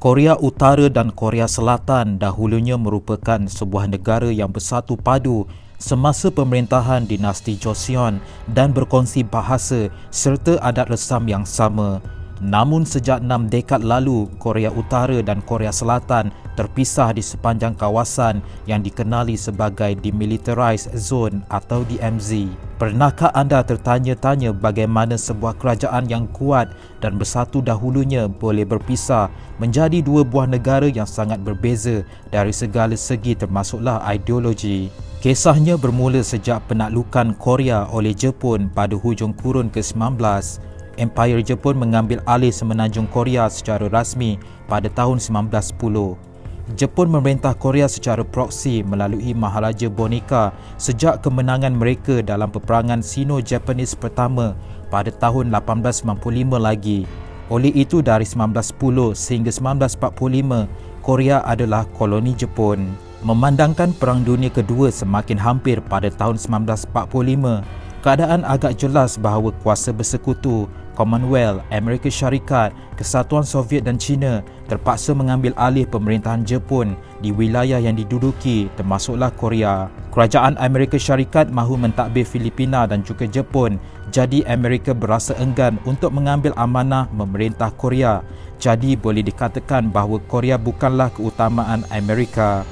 Korea Utara dan Korea Selatan dahulunya merupakan sebuah negara yang bersatu padu semasa pemerintahan dinasti Joseon dan berkongsi bahasa serta adat resam yang sama. Namun sejak 6 dekad lalu, Korea Utara dan Korea Selatan terpisah di sepanjang kawasan yang dikenali sebagai Demilitarized Zone atau DMZ. Pernahkah anda tertanya-tanya bagaimana sebuah kerajaan yang kuat dan bersatu dahulunya boleh berpisah menjadi dua buah negara yang sangat berbeza dari segala segi termasuklah ideologi? Kisahnya bermula sejak penaklukan Korea oleh Jepun pada hujung kurun ke-19. Empire Jepun mengambil alih semenanjung Korea secara rasmi pada tahun 1910. Jepun memerintah Korea secara proksi melalui Maharaja Boneka sejak kemenangan mereka dalam peperangan Sino-Japanese pertama pada tahun 1895 lagi. Oleh itu dari 1910 sehingga 1945, Korea adalah koloni Jepun. Memandangkan Perang Dunia Kedua semakin hampir pada tahun 1945, keadaan agak jelas bahawa kuasa bersekutu Commonwealth, Amerika Syarikat, Kesatuan Soviet dan China terpaksa mengambil alih pemerintahan Jepun di wilayah yang diduduki termasuklah Korea. Kerajaan Amerika Syarikat mahu mentadbir Filipina dan juga Jepun, jadi Amerika berasa enggan untuk mengambil amanah memerintah Korea. Jadi boleh dikatakan bahawa Korea bukanlah keutamaan Amerika.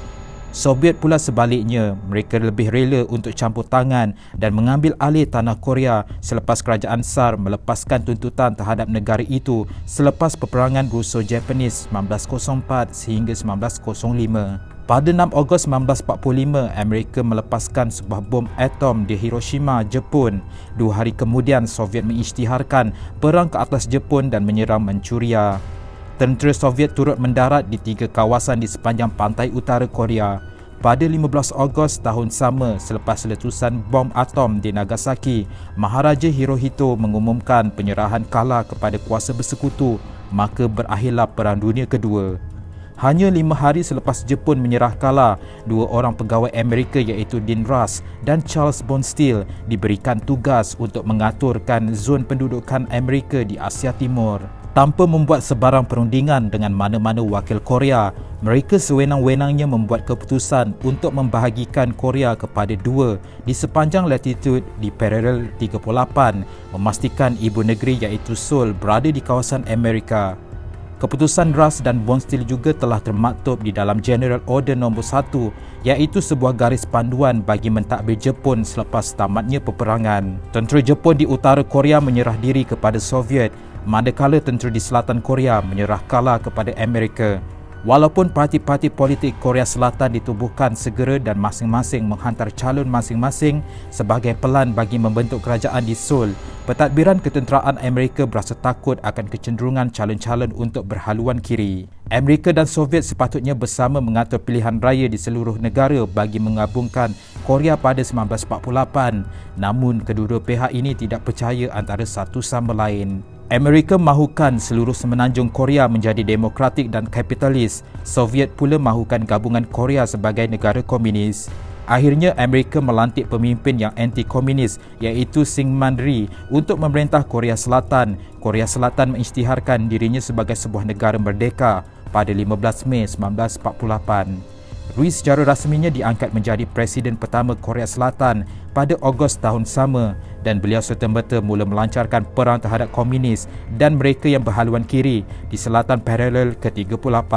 Soviet pula sebaliknya, mereka lebih rela untuk campur tangan dan mengambil alih tanah Korea selepas kerajaan SAR melepaskan tuntutan terhadap negara itu selepas peperangan Russo-Japanese 1904 sehingga 1905. Pada 6 Ogos 1945, Amerika melepaskan sebuah bom atom di Hiroshima, Jepun. 2 hari kemudian, Soviet mengisytiharkan perang ke atas Jepun dan menyerang Manchuria. Tentera Soviet turut mendarat di 3 kawasan di sepanjang pantai utara Korea. Pada 15 Ogos tahun sama, selepas letusan bom atom di Nagasaki, Maharaja Hirohito mengumumkan penyerahan kala kepada kuasa bersekutu, maka berakhirlah Perang Dunia Kedua. Hanya 5 hari selepas Jepun menyerah kala, 2 orang pegawai Amerika iaitu Dean Rusk dan Charles Bonesteel diberikan tugas untuk mengaturkan zon pendudukan Amerika di Asia Timur. Tanpa membuat sebarang perundingan dengan mana-mana wakil Korea, mereka sewenang-wenangnya membuat keputusan untuk membahagikan Korea kepada 2 di sepanjang latitude di paralel 38, memastikan ibu negeri iaitu Seoul berada di kawasan Amerika. Keputusan Rusk dan Bonesteel juga telah termaktub di dalam General Order No. 1, iaitu sebuah garis panduan bagi mentadbir Jepun selepas tamatnya peperangan. Tentera Jepun di utara Korea menyerah diri kepada Soviet, manakala tentera di selatan Korea menyerah kala kepada Amerika. Walaupun parti-parti politik Korea Selatan ditubuhkan segera dan masing-masing menghantar calon masing-masing sebagai pelan bagi membentuk kerajaan di Seoul, pentadbiran ketenteraan Amerika berasa takut akan kecenderungan calon-calon untuk berhaluan kiri. Amerika dan Soviet sepatutnya bersama mengatur pilihan raya di seluruh negara bagi menggabungkan Korea pada 1948. Namun, kedua-dua pihak ini tidak percaya antara satu sama lain. Amerika mahukan seluruh semenanjung Korea menjadi demokratik dan kapitalis. Soviet pula mahukan gabungan Korea sebagai negara komunis. Akhirnya Amerika melantik pemimpin yang anti-komunis iaitu Syngman Rhee untuk memerintah Korea Selatan. Korea Selatan mengisytiharkan dirinya sebagai sebuah negara merdeka pada 15 Mei 1948. Rhee secara rasminya diangkat menjadi Presiden pertama Korea Selatan pada Ogos tahun sama dan beliau serta-merta mula melancarkan perang terhadap komunis dan mereka yang berhaluan kiri di selatan paralel ke-38.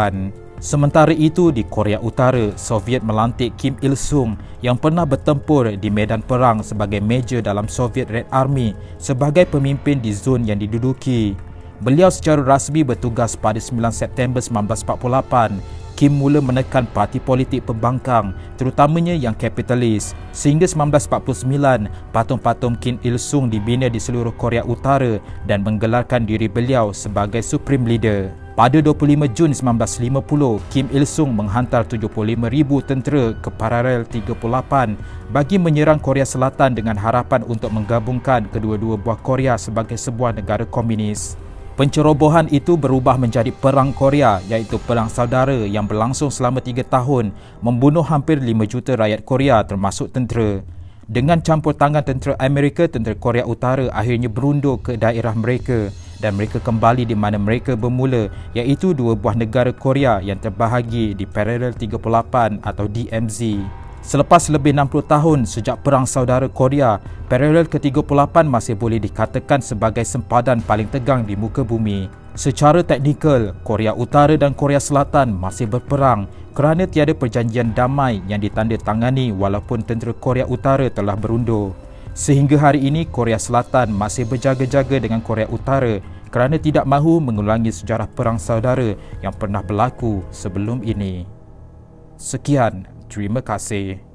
Sementara itu, di Korea Utara, Soviet melantik Kim Il-sung yang pernah bertempur di medan perang sebagai Major dalam Soviet Red Army sebagai pemimpin di zon yang diduduki. Beliau secara rasmi bertugas pada 9 September 1948. Kim mula menekan parti politik pembangkang, terutamanya yang kapitalis. Sehingga 1949, patung-patung Kim Il-sung dibina di seluruh Korea Utara dan menggelarkan diri beliau sebagai Supreme Leader. Pada 25 Jun 1950, Kim Il-sung menghantar 75,000 tentera ke paralel 38 bagi menyerang Korea Selatan dengan harapan untuk menggabungkan kedua-dua buah Korea sebagai sebuah negara komunis. Pencerobohan itu berubah menjadi Perang Korea, iaitu perang saudara yang berlangsung selama 3 tahun, membunuh hampir 5 juta rakyat Korea termasuk tentera. Dengan campur tangan tentera Amerika, tentera Korea Utara akhirnya berundur ke daerah mereka dan mereka kembali di mana mereka bermula, iaitu dua buah negara Korea yang terbahagi di Paralel 38 atau DMZ. Selepas lebih 60 tahun sejak Perang Saudara Korea, Paralel ke-38 masih boleh dikatakan sebagai sempadan paling tegang di muka bumi. Secara teknikal, Korea Utara dan Korea Selatan masih berperang kerana tiada perjanjian damai yang ditandatangani walaupun tentera Korea Utara telah berundur. Sehingga hari ini, Korea Selatan masih berjaga-jaga dengan Korea Utara kerana tidak mahu mengulangi sejarah Perang Saudara yang pernah berlaku sebelum ini. Sekian. Terima kasih.